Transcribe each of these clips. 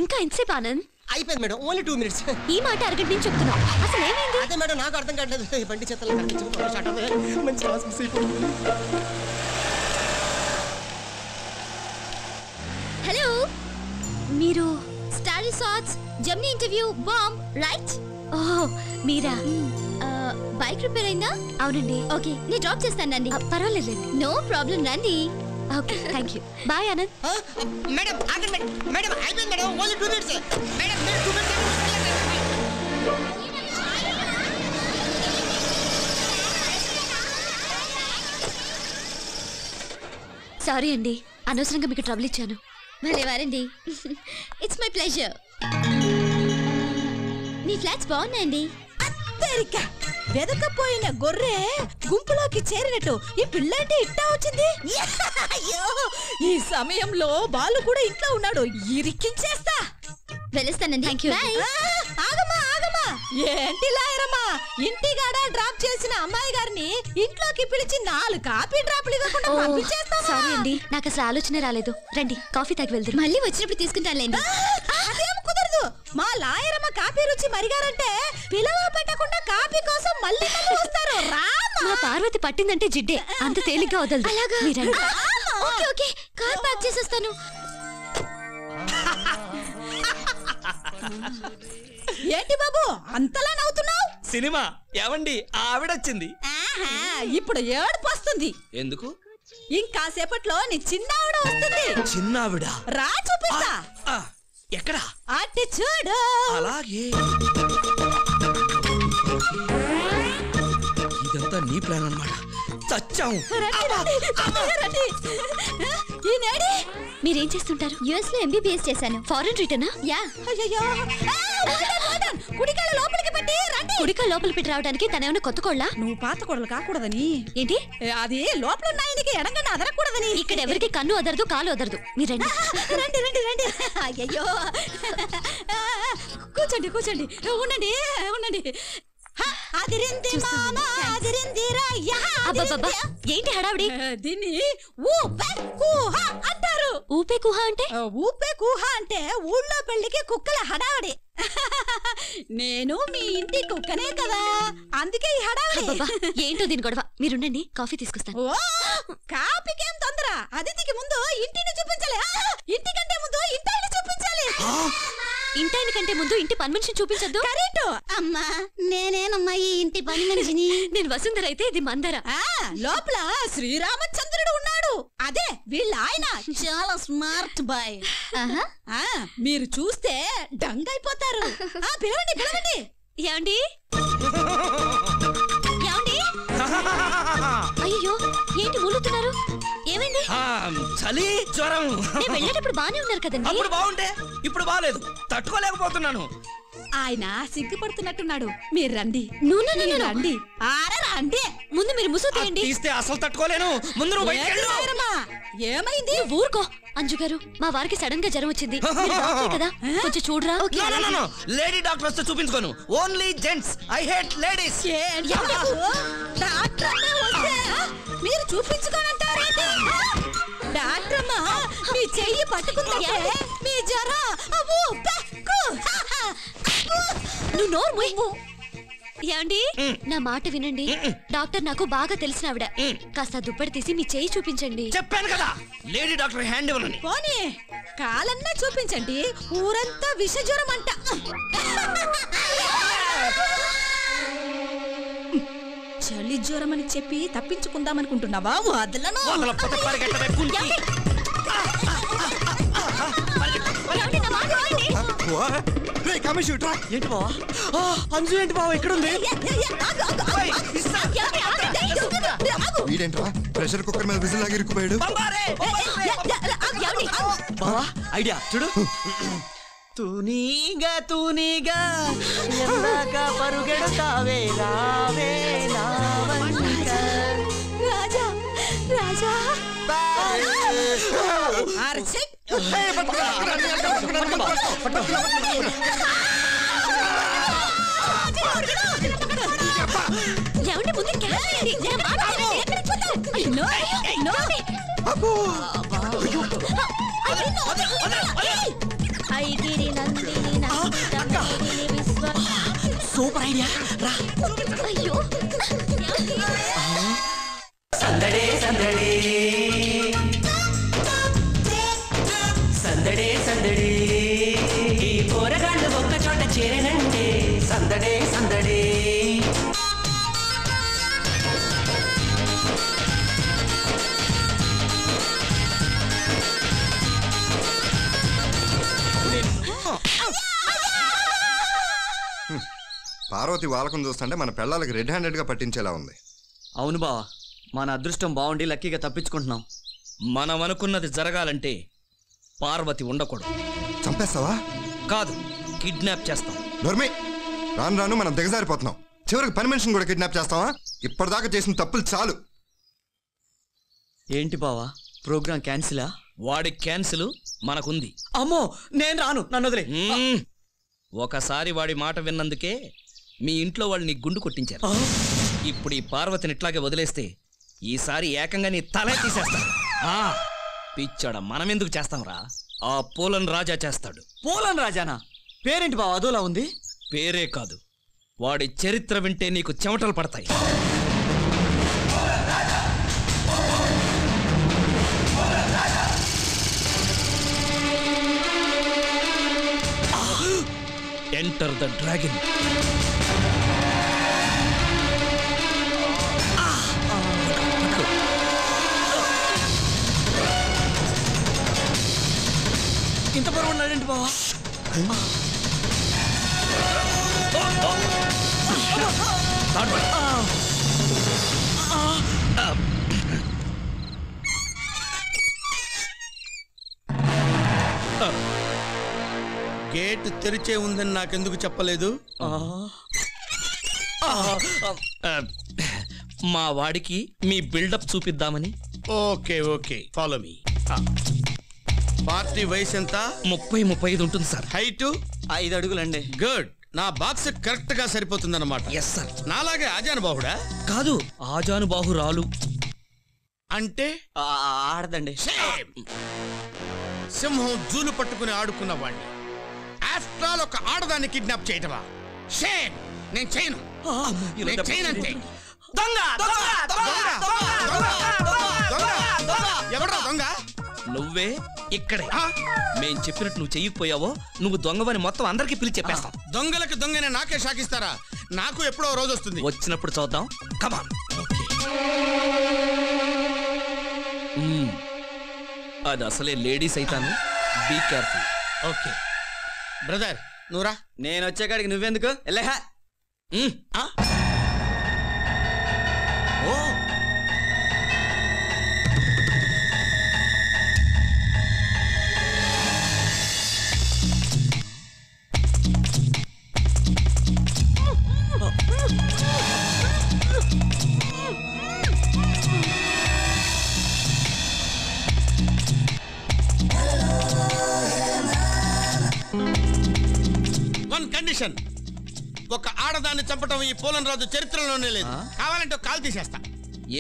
ఇంకా ఎంతసేపు ఆనంద్? అయిపోయింది మేడం, ఓన్లీ 2 minutes. ఈ మాట అరగంట నుంచి చెప్తున్నావు, అసలు ఏమైంది? అదే మేడం నాకు అర్థం కావట్లేదు. ఈ బండి చెత్తలు మంచి రాసి అయిపోతుంది. హలో, మీరు స్టార్ రిసార్ట్స్ జమ్ని ఇంటర్వ్యూ బాంబ్ రైట్? ఓహ్ మీరా? బైక్ రిపేర్ అయిందా? అవునండి. ఓకే, నేను డ్రాప్ చేస్తానండి. పర్వాలేదు, నో ప్రాబ్లం, రండి. Okay, thank you. Bye Anand. Madam ఆగండి మేడం. మేడం అయిపోయింది మేడం, ఓన్లీ 2 minutes. మేడం మీరు 2 minutes. సారీ అండి, అనవసరంగా మీకు ట్రబుల్ ఇచ్చాను. భలే వారండి. It's my pleasure. మీ ఫ్లాట్స్ బాగున్నాయండి. అత్తరిక వెదకపోయిన గొర్రె గుంపులోకి చేరినట్టు ఈ పిల్లంటే ఇట్టా వచ్చింది. అయ్యో, ఈ సమయంలో బాలు కూడా ఇంట్లో ఉన్నాడు, ఇరికించేస్తా. వెళ్ళొస్తానండి. Thank you. ఆగమ్మా ఆగమ్మా, ఏంటి లాయరమ్మా, ఇంటిగాడ డ్రాప్ చేసిన అమ్మాయి గారిని ఇంట్లోకి పిలిచి 4 కాఫీ డ్రాప్లు ఇవ్వకుండా పంపించేస్తావా? సారీ అండి, నాకు అసలు ఆలోచనే రాలేదు. రండి కాఫీ తాగి వెళ్దాం. మళ్ళీ వచ్చినప్పుడు తీసుకుంటానులేండి. అదేం కుదరదు, మా లాయరమ్మ కాఫీ రుచి మరిగారంటే పిలవ పెట్టకుండా కాఫీ కోసం మళ్ళీ వస్తారు. మా పార్వతి పట్టిందంటే జిడ్డే, అంత తేలిగ్గా వదలదు. అలాగా? ఓకే ఓకే, కార్ పార్క్ చేసేస్తాను. ఏంటి బాబు అంతలా నవ్వుతున్నావు? సినిమా ఏమండి, ఆవిడొచ్చింది. ఇప్పుడు ఏడుపు వస్తుంది. ఎందుకు? ఇంకాసేపట్లో నీ చిన్నావిడ వస్తుంది. చిన్నావిడ? రా చూపిస్తా. ఎక్కడ? అట్టి చూడు. అలాగే. ఇదంతా నీ ప్లాన్ అన్నమాట. చచ్చాం. మీరేం చేస్తుంటారు? యుఎస్ లో ఎంబీబీఎస్ చేశాను. ఫారెన్ రిటర్నా? యా. కుడికాళ్ళ లోపలికి పెట్టి రండి. కుడికాళ్ళ లోపలికి పెట్టి రావడానికి తనేమైనా కొత్త కోళ్ళ? నువ్వు పాత కోడలు కాకూడదని. ఏంటి? అది లోపల ఉన్నాయనికి ఎడంగా అదరకూడదని. ఇక్కడ ఎవరికి కన్ను అదరదు, కాలు అదరదు. మీరు రండి. రండి రండి రండి. అయ్యో, కూర్చోండి కూర్చోండి, ఉండండి ఉండండి. అదిరింది మామ అదిరింది రాయ్యా. అబ్బబ్బబ్బా, ఏంటి హడావిడి? దీన్ని ఊపే కూహ అంటారు. ఊపే కుహ అంటే? ఊపే కూహ అంటే ఊళ్ళో పెళ్లికి కుక్కల హడావిడి. నేను మీ ఇంటి కుక్కనే కదా, అందుకే ఈ హడావిడి. ఏంటో దీని గొడవ. మీరుండండి, కాఫీ తీసుకొస్తాను. ఓ, కాఫీకేం తొందర, అతిథికి ముందు ఇంటిని చూపించాలి. ఇంటికంటే ముందు ఇంటాన్ని చూపించాలి. ఇంటాయన కంటే ముందు ఇంటి పని మనిషిని చూపించద్దు. కరెక్ట్. అమ్మా, నేనేనమ్మా ఈ ఇంటి పని మనిషిని. నేను వసుంధర అయితే ఇది మందర. లోపల శ్రీరామచంద్రుడు ఉన్నాడు, అదే వీళ్ళ ఆయన. చాలా స్మార్ట్ బాయ్. మీరు చూస్తే డంగైపోతారు. పిలవండి పిలవండి. ఏమండి? ఏమండి? అయ్యో, ఏంటి ఊలుతున్నారు? ఏమైంది? చలి, జ్వరం. నేను వెళ్ళేటప్పుడు బానే ఉన్నారు కదండి. అప్పుడు బాగుంటే ఇప్పుడు బాగాలేదు, తట్టుకోలేకపోతున్నాను. ఆయన సిగ్గుపడుతున్నట్టున్నాడు. మీరు రండి. నువ్వు రండి. రండి. ముందు మీరు ముసుగు తీయండి. తీస్తే అసలు తట్టుకోలేను. ముందు నువ్వు బయటికి వెళ్ళు. ఏమైంది? ఊరుకో. అంజు గారు, మా వారికి సడన్ గా జ్వరం వచ్చింది. మీరు డాక్టర్ కదా, కొంచెం చూడరా. లేడీ డాక్టర్ వస్తే చూపించుకోను, only gents. I hate ladies. మీరు చూపించుకోనంటారేంటి? డాక్టర్ అమ్మా, మీ చెయ్యి పట్టుకుంటే మీ జ్వరం నువ్వు నోరు మూయ్. ఏమండి, నా మాట వినండి. డాక్టర్ నాకు బాగా తెలిసిన ఆవిడ. కాస్త దుప్పటి తీసి మీ చేయి చూపించండి. చెప్పాను కదా, లేడీ డాక్టర్ హ్యాండ్ ఇవ్వనని. పోనీ కాలన్నా చూపించండి, ఊరంతా విష జ్వరం అంట. చలి జ్వరం అని చెప్పి తప్పించుకుందామనుకుంటున్నావా? వదలను. ఏంటి బావా? అంజు ఏంటి బావా ఇక్కడ ఉంది? వీడేంట్రా ప్రెషర్ కుక్కర్ మీద విజిల్ లాగా ఇరుక్కుపోయాడు. బావా ఐడియా చూడు. తూనీగా తూనీగా ఎందాక పరుగెడతావే రావే నావంక. రాజా రాజా ఏమండి, ముందు ఐగిరి అయ్యో సందడే సందడే సందడే సందడే ఈ పోరగాళ్ళు ఒక్క చోట చేరనంటే సందడే సందడే పార్వతి వాళ్ళకం చూస్తుంటే మన పిల్లలకి రెడ్ హ్యాండెడ్ గా పట్టించేలా ఉంది. అవును బావా, మన అదృష్టం బాగుండి లక్కీగా తప్పించుకుంటున్నాం. మనం అనుకున్నది జరగాలంటే పార్వతి ఉండకూడదు. చంపేస్తావా? కాదు, కిడ్నాప్ చేస్తాం. నోర్మే, రాను రాను మనం దిగజారిపోతున్నాం. చివరికి పని మనిషిని కూడా కిడ్నాప్ చేస్తావా? ఇప్పటిదాకా చేసిన తప్పులు చాలు. ఏంటి బావా, ప్రోగ్రాం క్యాన్సిలా? వాడి క్యాన్సిల్ మనకుంది. అమ్మో, నేను రాను, నన్ను వదిలే. ఒకసారి వాడి మాట విన్నందుకే మీ ఇంట్లో వాళ్ళు నీ గుండు కొట్టించారు. ఇప్పుడు ఈ పార్వతిని ఇట్లాగే వదిలేస్తే ఈసారి ఏకంగా నీ తలే తీసేస్తాడు. పిచ్చాడ, మనమెందుకు చేస్తాంరా? ఆ పోలన్ రాజా చేస్తాడు. పోలన్ రాజానా? పేరేంటి బావ అదోలా ఉంది? పేరే కాదు, వాడి చరిత్ర వింటే నీకు చెమటలు పడతాయి. Enter the dragon. ఇంత బరువు ఉన్నాడేంటి బావా? గేట్ తెరిచే ఉందని నాకెందుకు చెప్పలేదు? మా వాడికి మీ బిల్డప్ చూపిద్దామని. Okay okay, follow me. Party వయసు ఎంత? 30-35 ఉంటుంది సార్. హైటు? 5 అడుగులండి. గుడ్. నా బాక్స్ కరెక్ట్ గా సరిపోతుందన్నమాట. Yes sir. నాలాగే ఆజానుబాహుడా? కాదు, ఆజానుబాహురాలు. అంటే ఆడదండి. సింహం జూలు పట్టుకుని ఆడుకున్న వాడిని ఆఫ్టర్ ఆల్ ఒక ఆడదాన్ని కిడ్నాప్ చేయటమా? షేమ్. నేను చేయను, నేను చేయనంతే. ఎవడ్రా దొంగ? నువ్వే. ఇక్కడే మేం చెప్పినట్టు నువ్వు చెయ్యకపోయావో నువ్వు దొంగవని మొత్తం అందరికి పిలిచి చెప్పేస్తాం. దొంగలకు దొంగనే నాకే షాకిస్తారా? నాకు ఎప్పుడో రోజు వస్తుంది. వచ్చినప్పుడు చూద్దాం. కమాన్. అది అసలే లేడీస్ అయితాను. Be careful. ఓకే బ్రదర్, నువ్వురా. నేను వచ్చేకాడికి నువ్వెందుకు? వెళ్ళహా. Oh, one condition. ఒక ఆడదాన్ని చంపటం ఈ పోలన్ రాజు చరిత్రలోనే లేదు. కావాలంటే కాల్ తీసేస్తా.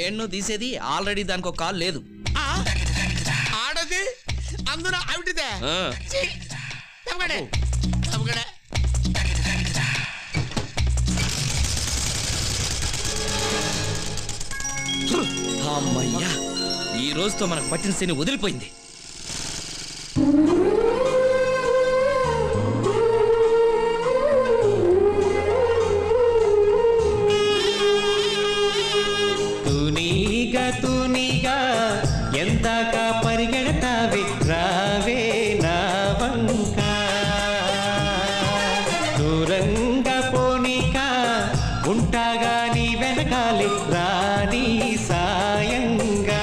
ఏన్నో తీసేది? ఆల్రెడీ దానికి ఒక కాల్ లేదు. ఆడది అందున ఆవిటిదే. అమ్మయ్యా, ఈ రోజుతో మనకు పట్టిన శని వదిలిపోయింది. తూనీగా ఎందాక పరిగెడతావే, రావే నా వంక, దూరంగా పోనీక ఉంటాగా నీ వెనకాలి రాణి సాయంగా.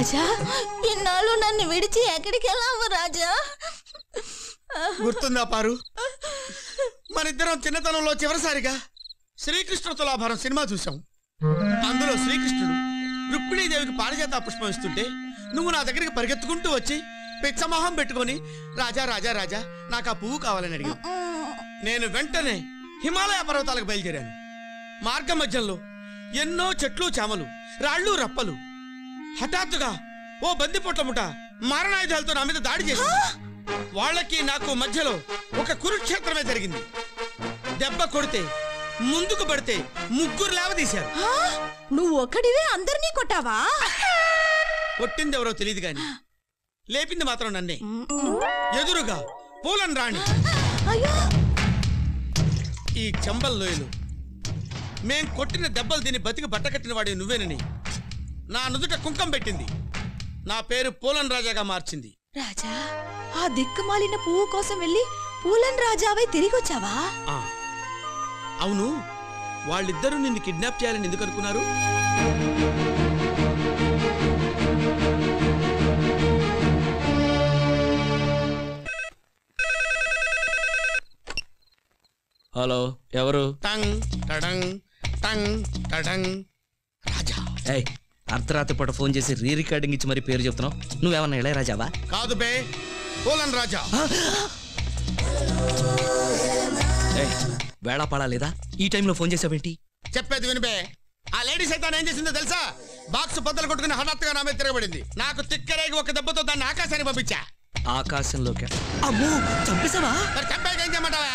రాజా ఇన్నాళ్ళు నన్ను విడిచి ఎక్కడికి వెళ్ళావు రాజా? గుర్తుందా పారు, మనిద్దరం చిన్నతనంలో చివరిసారిగా శ్రీకృష్ణ తులాభారం సినిమా చూసాం. అందులో శ్రీకృష్ణుడు రుక్మిణీదేవికి పారిజాత పుష్పం ఇస్తుంటే నువ్వు నా దగ్గరికి పరిగెత్తుకుంటూ వచ్చి పిచ్చమొహం పెట్టుకొని రాజా రాజా రాజా నాకు ఆ పువ్వు కావాలని అడిగాను. నేను వెంటనే హిమాలయ పర్వతాలకు బయలుదేరాను. మార్గం మధ్యంలో ఎన్నో చెట్లు చామలు, రాళ్ళు రప్పలు. హఠాత్తుగా ఓ బందిపోట్ల ముఠ మారణాయుధాలతో నా మీద దాడి చేసింది. వాళ్ళకి నాకు మధ్యలో ఒక కురుక్షేత్రమే జరిగింది. దెబ్బ కొడితే ముందుకు పడితే ముగ్గురు లేవదీశారు. నువ్వు ఒక్కడివే అందరినీ కొట్టావా? కొట్టింది ఎవరో తెలియదు గాని లేపింది మాత్రం నన్నే. ఎదురుగా పూలన్ రాణి ఈ చంబల్ లోయలు మేం కొట్టిన దెబ్బలు దీన్ని బతికి బట్టకట్టిన వాడి నువ్వేనని నా నుదుట కుంకం పెట్టింది. నా పేరు పూలన్ రాజాగా మార్చింది. రాజా, ఆ దిక్కుమాలిన పువ్వు కోసం వెళ్ళి పూలన్ రాజావై తిరిగి వచ్చావా? అవును, వాళ్ళిద్దరూ నిన్ను కిడ్నాప్ చేయాలని ఎందుకు అనుకున్నారు? హలో, ఎవరు? టంగ్ టడంగ్ టంగ్ టడంగ్. రాజా. ఏయ్, అర్ధరాత్రి పూట ఫోన్ చేసి రీ రికార్డింగ్ ఇచ్చి మరి పేరు చెప్తున్నావు. నువ్వేమన్నా ఇళయరాజావా? కాదు బే, పూలన్ రాజా. వేళాపాడా లేదా? ఈ టైంలో ఫోన్ చేసావేంటి? చెప్పేది వినిపే. ఆ లేడీ సైతాన్ ఏం చేసిందో తెలుసా? బాక్స్ బద్దలు కొట్టుకుని హఠాత్తుగా నా మీద తిరగబడింది. నాకు తిక్కరేగి ఒక దెబ్బతో దాన్ని ఆకాశానికి పంపించా. ఆకాశంలోకి? అమ్మో, చంపేశావా? మరి చంపాక ఏం చేయమంటావా?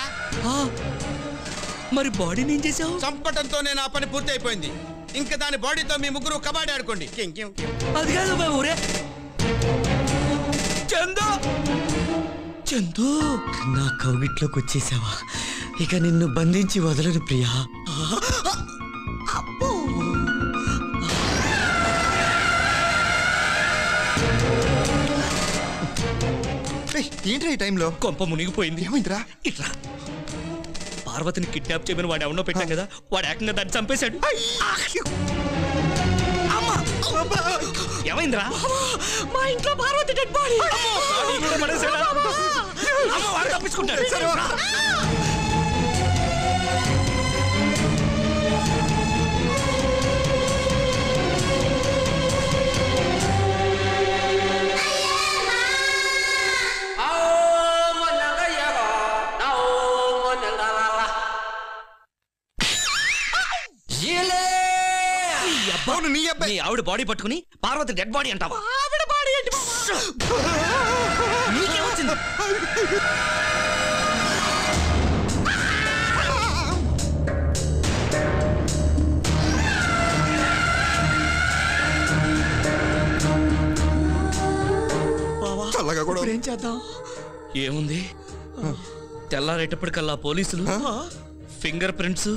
మరి బాడీని ఏం చేసావు? చంపటంతో నేను ఆ పని పూర్తి అయిపోయింది. ఇంకా దాని బాడీతో మీ ముగ్గురు కబాడీ ఆడుకోండి. అది కాదు ఊరే. చందు, చందు, నా కౌగిట్లోకి వచ్చేసావా? ఇక నిన్ను బంధించి వదలను ప్రియా. ఏంట్రా ఈ టైంలో? కొంప మునిగిపోయింది. ఏమైందిరా? ఇట్లా పార్వతిని కిడ్నాప్ చేయమని వాడు ఎవరినో పెట్టాం కదా, వాడు ఏకంగా దాన్ని చంపేశాడు. ఏమైందిరా? మా ఇంట్లో పార్వతి డెడ్ బాడీ. వాడు తప్పించుకుంటాడు. నీ ఆవిడ బాడీ పట్టుకుని పార్వతి డెడ్ బాడీ అంటావా? ఆవిడ బాడీ ఏంటి? నీకేమొచ్చింది? చల్లగా కూడా ఏం చేద్దాం? ఏముంది, తెల్లారేటప్పటికల్లా పోలీసులు ఫింగర్ ప్రింట్స్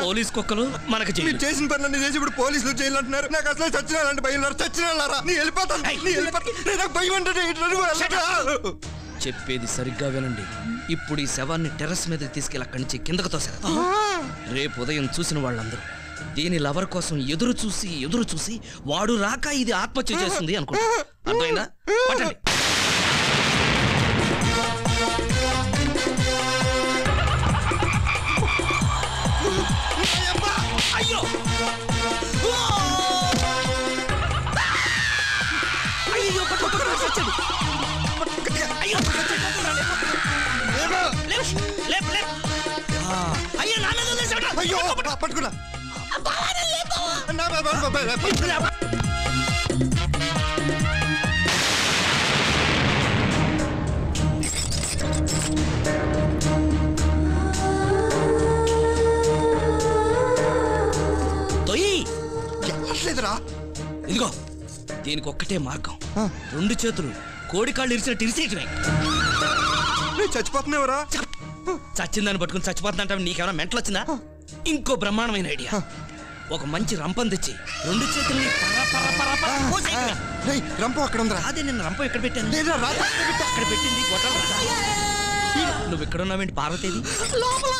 పోలీస్ కుక్కలు మనకు చేసిన పనులన్నీ చేసి ఇప్పుడు పోలీసులు జైలు అంటున్నారు. నాకు అసలు చచ్చినారంటే భయం. చచ్చినారా? నీ వెళ్ళిపోతాను. నాకు భయం అంటే చెప్పేది సరిగ్గా వినండి. ఇప్పుడు ఈ శవాన్ని టెర్రస్ మీద తీసుకెళ్ళి అక్కడి నుంచి కిందకు తోసేద్దాం. రేపు ఉదయం చూసిన వాళ్ళందరూ దీని లవర్ కోసం ఎదురు చూసి వాడు రాక ఇది ఆత్మహత్య చేస్తుంది అనుకుంటా. అర్థమైందా? పట్టండి. అయ్యో, అయ్యో, అయ్యో పట్టుకున్నా. ఇదిగో, దీనికి ఒక్కటే మార్గం. 2 చేతులు కోడికాళ్ళు ఇరిచినట్టు ఇరిసేయటమే. చచ్చిపోతున్నావురా? చచ్చిందని పట్టుకుని చచ్చిపోతున్నా. నీకేమైనా మెంటలు వచ్చిందా? ఇంకో బ్రహ్మాండమైన ఐడియా. ఒక మంచి రంపం తెచ్చి 2 చేతుల్ని రంపం అక్కడ ఉందా? అదే నేను రంపం ఎక్కడ పెట్టాను? అక్కడ పెట్టింది గొట్టలు. నువ్వు ఇక్కడ ఉన్నావేంటి? పార్వతీది లోపల.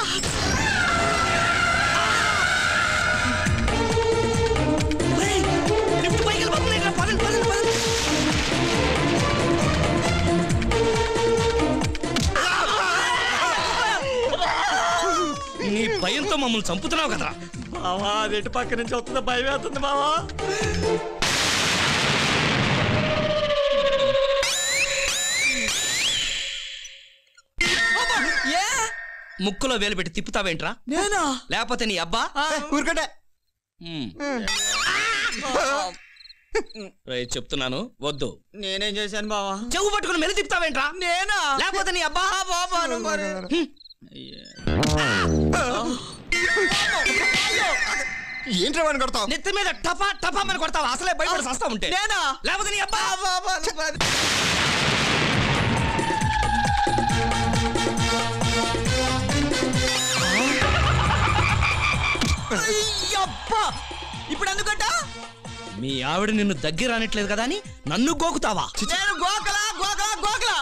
లిఫ్ట్ పైకి వెళ్ళిపోతుంది. మమ్మల్ని చంపుతున్నావు కదరా. బావా అదేంటి పక్క నుంచి వస్తుందో భయం వేస్తుంది బావా. ముక్కులో వేలు పెట్టి తిప్పుతావేంట్రా? నేనా? లేకపోతే నీ అబ్బా? ఊరుకంటే చెప్తున్నాను వద్దు. నేనేం చేశాను బావా? చెవు పట్టుకుని మెల్లి తిప్పుతావేంట్రా? నేనా? లేకపోతే నీ అబ్బా? ఏంట్రా వాడిని కొడతావు? నెత్తి మీద టపా టపా అని కొడతావు. అసలే భయపడి సస్తా ఉంటే. నేనా? లేకపోతే నీ అబ్బా? ఇప్పుడు ఎందుకంట? మీ ఆవిడ నిన్ను దగ్గర రానట్లేదు కదా అని నన్ను గోకుతావా? నేను గోకలా గోకలా గోకలా.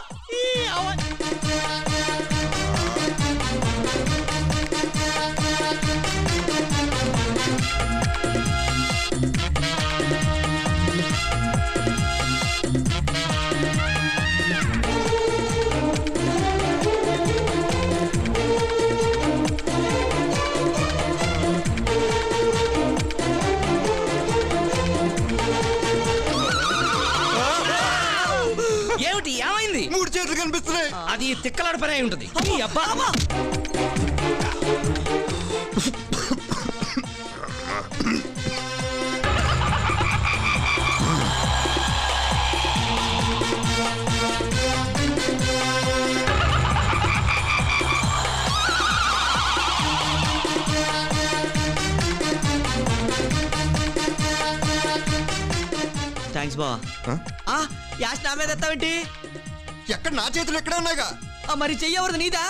ఏమిటి ఏమైంది? 3 చేతులు కనిపిస్తున్నాయి. అది తిక్కలాడ పని అయి ఉంటుంది. నీ అబ్బా థ్యాంక్స్ బావా. యాష్ నా మీద ఎత్తావేంటి? ఎక్కడ నా చేతులు ఎక్కడ ఉన్నాయిగా. మరి చెయ్యవరదు నీదా?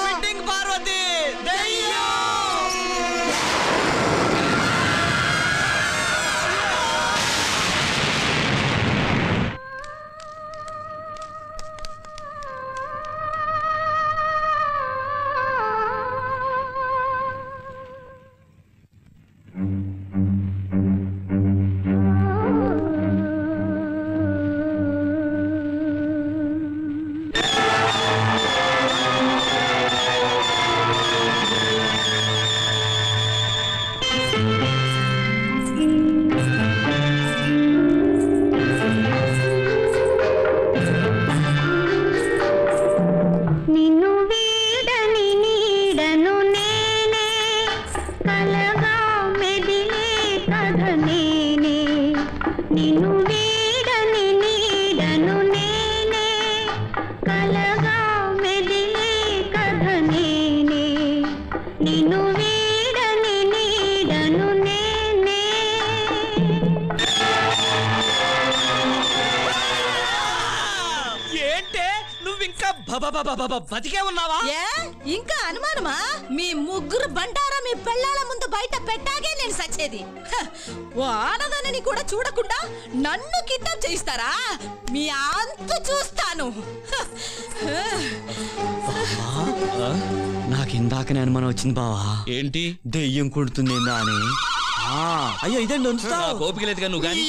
ఫిట్టింగ్ పార్వతి బతికే ఉన్నావా? ఇంకా అనుమానమా? మీ ముగ్గురు బండారా మీ పెళ్ళాల ముందు బయట పెట్టాగే నేను సచ్చేది. ఓ ఆడదానిని కూడా చూడకుండా నన్ను కిడ్నాప్ చేయిస్తారా? మీ అంతు చూస్తాను. నాకు ఇందాకనే అనుమానం వచ్చింది బావా. ఏంటి? దెయ్యం కొడుతుందేందా అని. అయ్యో ఇదండి ఓపిక లేదుగా నువ్వు కానీ